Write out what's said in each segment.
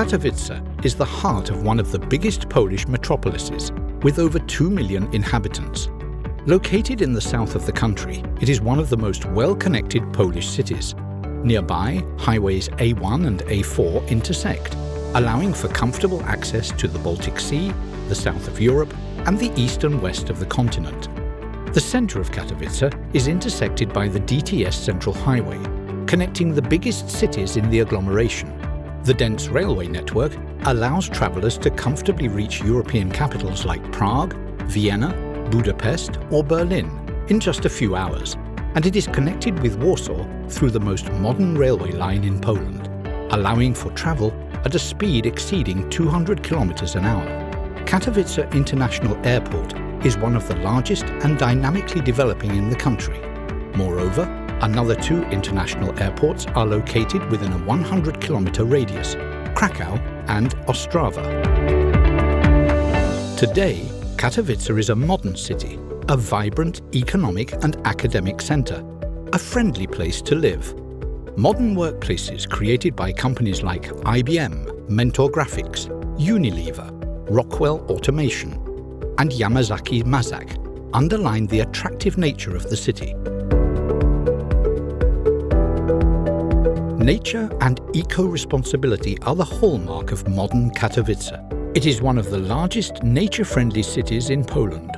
Katowice is the heart of one of the biggest Polish metropolises, with over 2 million inhabitants. Located in the south of the country, it is one of the most well-connected Polish cities. Nearby, highways A1 and A4 intersect, allowing for comfortable access to the Baltic Sea, the south of Europe, and the east and west of the continent. The centre of Katowice is intersected by the DTS Central Highway, connecting the biggest cities in the agglomeration. The dense railway network allows travellers to comfortably reach European capitals like Prague, Vienna, Budapest or Berlin in just a few hours, and it is connected with Warsaw through the most modern railway line in Poland, allowing for travel at a speed exceeding 200 km an hour. Katowice International Airport is one of the largest and dynamically developing in the country. Moreover, another 2 international airports are located within a 100-kilometer radius, Krakow and Ostrava. Today, Katowice is a modern city, a vibrant economic and academic centre, a friendly place to live. Modern workplaces created by companies like IBM, Mentor Graphics, Unilever, Rockwell Automation, and Yamazaki Mazak underline the attractive nature of the city. Nature and eco-responsibility are the hallmark of modern Katowice. It is one of the largest nature-friendly cities in Poland.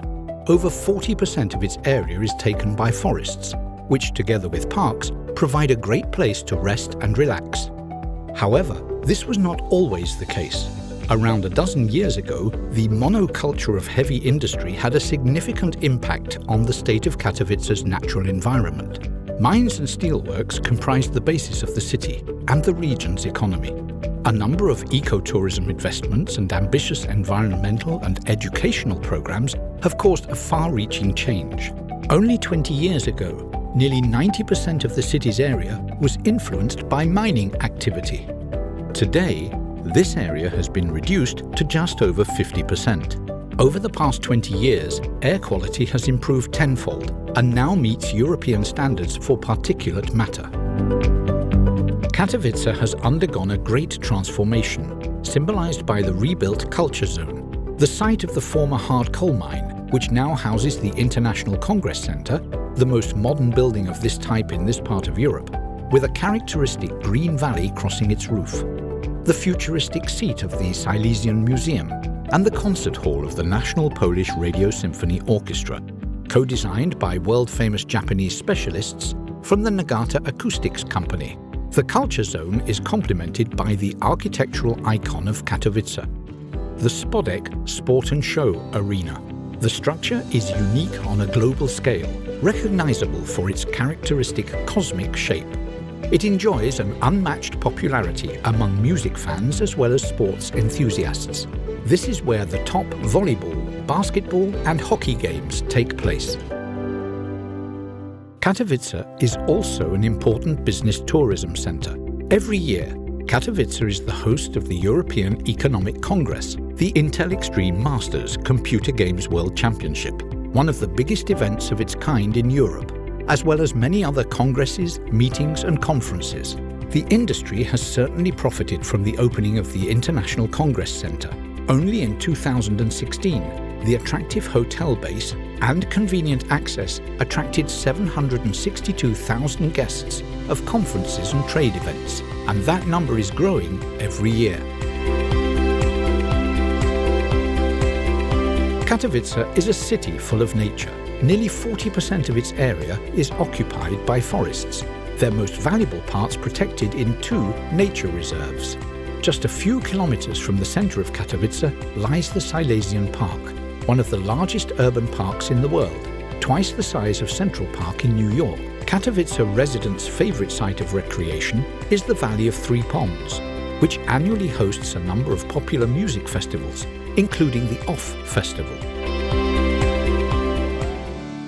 Over 40% of its area is taken by forests, which together with parks provide a great place to rest and relax. However, this was not always the case. Around a dozen years ago, the monoculture of heavy industry had a significant impact on the state of Katowice's natural environment. Mines and steelworks comprised the basis of the city and the region's economy. A number of ecotourism investments and ambitious environmental and educational programs have caused a far-reaching change. Only 20 years ago, nearly 90% of the city's area was influenced by mining activity. Today, this area has been reduced to just over 50%. Over the past 20 years, air quality has improved tenfold and now meets European standards for particulate matter. Katowice has undergone a great transformation, symbolized by the rebuilt Culture Zone, the site of the former hard coal mine, which now houses the International Congress Centre, the most modern building of this type in this part of Europe, with a characteristic green valley crossing its roof, the futuristic seat of the Silesian Museum, and the concert hall of the National Polish Radio Symphony Orchestra, co-designed by world-famous Japanese specialists from the Nagata Acoustics Company. The Culture Zone is complemented by the architectural icon of Katowice, the Spodek Sport and Show Arena. The structure is unique on a global scale, recognizable for its characteristic cosmic shape. It enjoys an unmatched popularity among music fans as well as sports enthusiasts. This is where the top volleyball, basketball and hockey games take place. Katowice is also an important business tourism centre. Every year, Katowice is the host of the European Economic Congress, the Intel Extreme Masters Computer Games World Championship, one of the biggest events of its kind in Europe, as well as many other congresses, meetings and conferences. The industry has certainly profited from the opening of the International Congress Centre. Only in 2016, the attractive hotel base and convenient access attracted 762,000 guests of conferences and trade events, and that number is growing every year. Katowice is a city full of nature. Nearly 40% of its area is occupied by forests, their most valuable parts protected in 2 nature reserves. Just a few kilometers from the center of Katowice lies the Silesian Park, one of the largest urban parks in the world, twice the size of Central Park in New York. Katowice residents' favorite site of recreation is the Valley of Three Ponds, which annually hosts a number of popular music festivals, including the OFF Festival.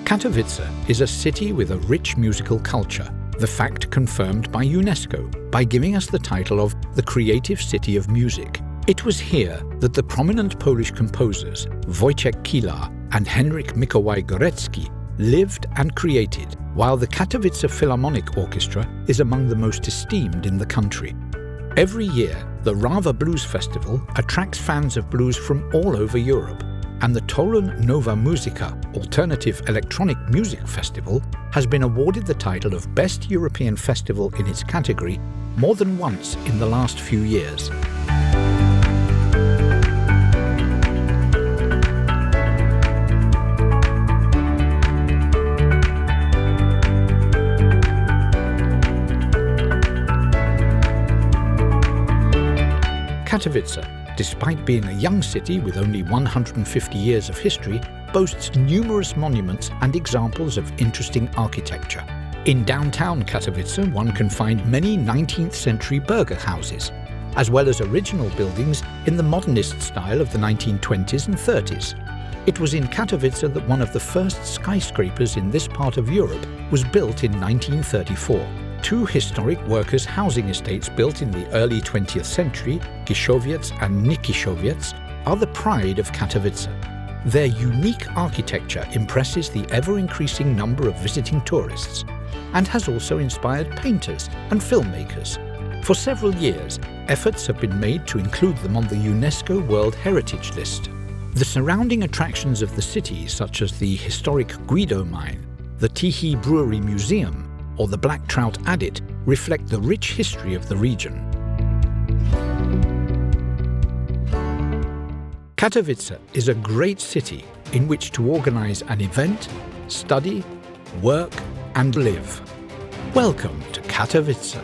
Katowice is a city with a rich musical culture, the fact confirmed by UNESCO by giving us the title of the Creative City of Music. It was here that the prominent Polish composers Wojciech Kilar and Henryk Mikołaj-Górecki lived and created, while the Katowice Philharmonic Orchestra is among the most esteemed in the country. Every year, the Rava Blues Festival attracts fans of blues from all over Europe, and the Tolen Nova Muzyka Alternative Electronic Music Festival has been awarded the title of Best European Festival in its category more than once in the last few years. Katowice, despite being a young city with only 150 years of history, boasts numerous monuments and examples of interesting architecture. In downtown Katowice, one can find many 19th century burgher houses, as well as original buildings in the modernist style of the 1920s and 30s. It was in Katowice that one of the first skyscrapers in this part of Europe was built in 1934. Two historic workers' housing estates built in the early 20th century, Kiszowiec and Nikiszowiec, are the pride of Katowice. Their unique architecture impresses the ever-increasing number of visiting tourists and has also inspired painters and filmmakers. For several years, efforts have been made to include them on the UNESCO World Heritage List. The surrounding attractions of the city, such as the historic Guido Mine, the Tichy Brewery Museum, or the Black Trout Adit, reflect the rich history of the region. Katowice is a great city in which to organize an event, study, work, and live. Welcome to Katowice.